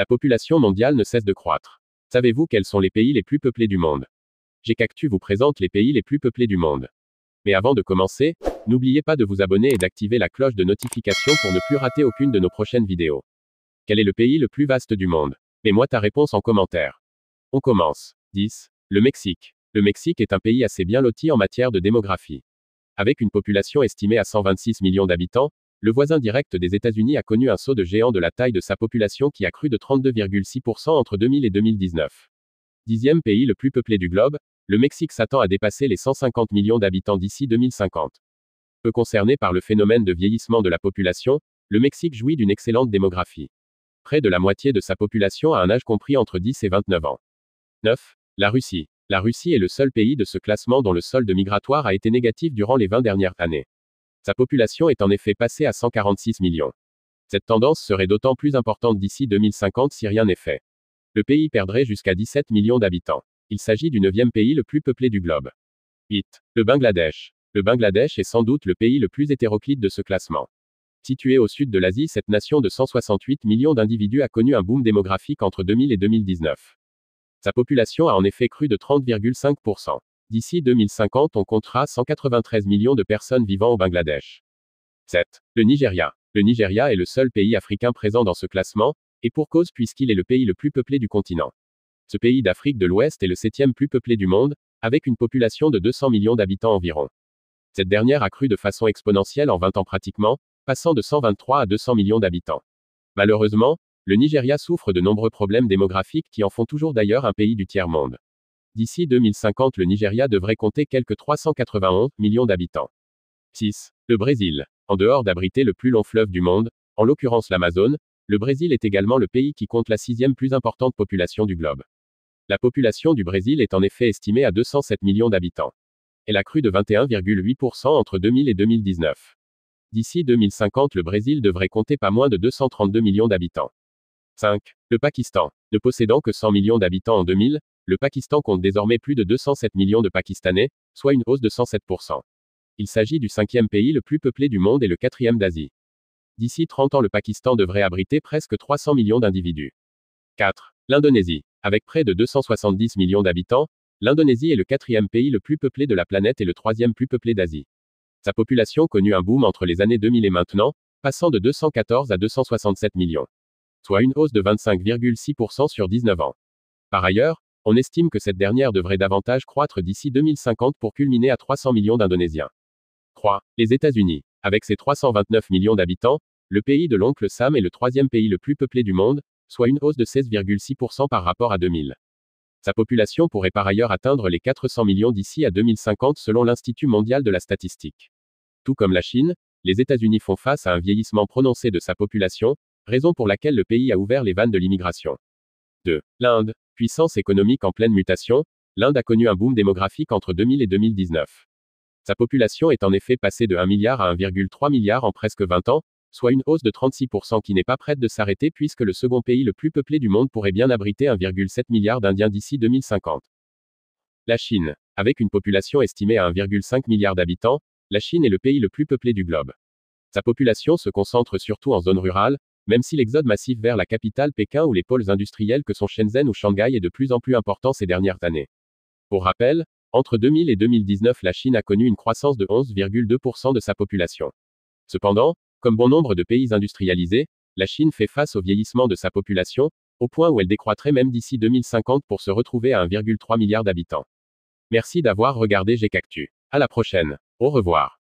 La population mondiale ne cesse de croître. Savez-vous quels sont les pays les plus peuplés du monde? GCactu vous présente les pays les plus peuplés du monde. Mais avant de commencer, n'oubliez pas de vous abonner et d'activer la cloche de notification pour ne plus rater aucune de nos prochaines vidéos. Quel est le pays le plus vaste du monde? Mets-moi ta réponse en commentaire. On commence. 10. Le Mexique. Le Mexique est un pays assez bien loti en matière de démographie. Avec une population estimée à 126 millions d'habitants, le voisin direct des États-Unis a connu un saut de géant de la taille de sa population qui a cru de 32,6% entre 2000 et 2019. 10e pays le plus peuplé du globe, le Mexique s'attend à dépasser les 150 millions d'habitants d'ici 2050. Peu concerné par le phénomène de vieillissement de la population, le Mexique jouit d'une excellente démographie. Près de la moitié de sa population a un âge compris entre 10 et 29 ans. 9. La Russie. La Russie est le seul pays de ce classement dont le solde migratoire a été négatif durant les 20 dernières années. Sa population est en effet passée à 146 millions. Cette tendance serait d'autant plus importante d'ici 2050 si rien n'est fait. Le pays perdrait jusqu'à 17 millions d'habitants. Il s'agit du 9e pays le plus peuplé du globe. 8. Le Bangladesh. Le Bangladesh est sans doute le pays le plus hétéroclite de ce classement. Situé au sud de l'Asie, cette nation de 168 millions d'individus a connu un boom démographique entre 2000 et 2019. Sa population a en effet cru de 30,5%. D'ici 2050, on comptera 193 millions de personnes vivant au Bangladesh. 7. Le Nigeria. Le Nigeria est le seul pays africain présent dans ce classement, et pour cause puisqu'il est le pays le plus peuplé du continent. Ce pays d'Afrique de l'Ouest est le 7e plus peuplé du monde, avec une population de 200 millions d'habitants environ. Cette dernière a cru de façon exponentielle en 20 ans pratiquement, passant de 123 à 200 millions d'habitants. Malheureusement, le Nigeria souffre de nombreux problèmes démographiques qui en font toujours d'ailleurs un pays du tiers-monde. D'ici 2050, le Nigeria devrait compter quelques 391 millions d'habitants. 6. Le Brésil. En dehors d'abriter le plus long fleuve du monde, en l'occurrence l'Amazone, le Brésil est également le pays qui compte la 6e plus importante population du globe. La population du Brésil est en effet estimée à 207 millions d'habitants. Elle a cru de 21,8% entre 2000 et 2019. D'ici 2050, le Brésil devrait compter pas moins de 232 millions d'habitants. 5. Le Pakistan. Ne possédant que 100 millions d'habitants en 2000, le Pakistan compte désormais plus de 207 millions de Pakistanais, soit une hausse de 107%. Il s'agit du 5e pays le plus peuplé du monde et le 4e d'Asie. D'ici 30 ans, le Pakistan devrait abriter presque 300 millions d'individus. 4. L'Indonésie. Avec près de 270 millions d'habitants, l'Indonésie est le 4e pays le plus peuplé de la planète et le 3e plus peuplé d'Asie. Sa population connut un boom entre les années 2000 et maintenant, passant de 214 à 267 millions. Soit une hausse de 25,6% sur 19 ans. Par ailleurs, on estime que cette dernière devrait davantage croître d'ici 2050 pour culminer à 300 millions d'Indonésiens. 3. Les États-Unis. Avec ses 329 millions d'habitants, le pays de l'oncle Sam est le 3e pays le plus peuplé du monde, soit une hausse de 16,6% par rapport à 2000. Sa population pourrait par ailleurs atteindre les 400 millions d'ici à 2050 selon l'Institut mondial de la statistique. Tout comme la Chine, les États-Unis font face à un vieillissement prononcé de sa population, raison pour laquelle le pays a ouvert les vannes de l'immigration. 2. L'Inde. Puissance économique en pleine mutation, l'Inde a connu un boom démographique entre 2000 et 2019. Sa population est en effet passée de 1 milliard à 1,3 milliard en presque 20 ans, soit une hausse de 36% qui n'est pas prête de s'arrêter puisque le second pays le plus peuplé du monde pourrait bien abriter 1,7 milliard d'Indiens d'ici 2050. La Chine. Avec une population estimée à 1,5 milliard d'habitants, la Chine est le pays le plus peuplé du globe. Sa population se concentre surtout en zone rurale, même si l'exode massif vers la capitale Pékin ou les pôles industriels que sont Shenzhen ou Shanghai est de plus en plus important ces dernières années. Pour rappel, entre 2000 et 2019, la Chine a connu une croissance de 11,2% de sa population. Cependant, comme bon nombre de pays industrialisés, la Chine fait face au vieillissement de sa population, au point où elle décroîtrait même d'ici 2050 pour se retrouver à 1,3 milliard d'habitants. Merci d'avoir regardé GCactu. À la prochaine. Au revoir.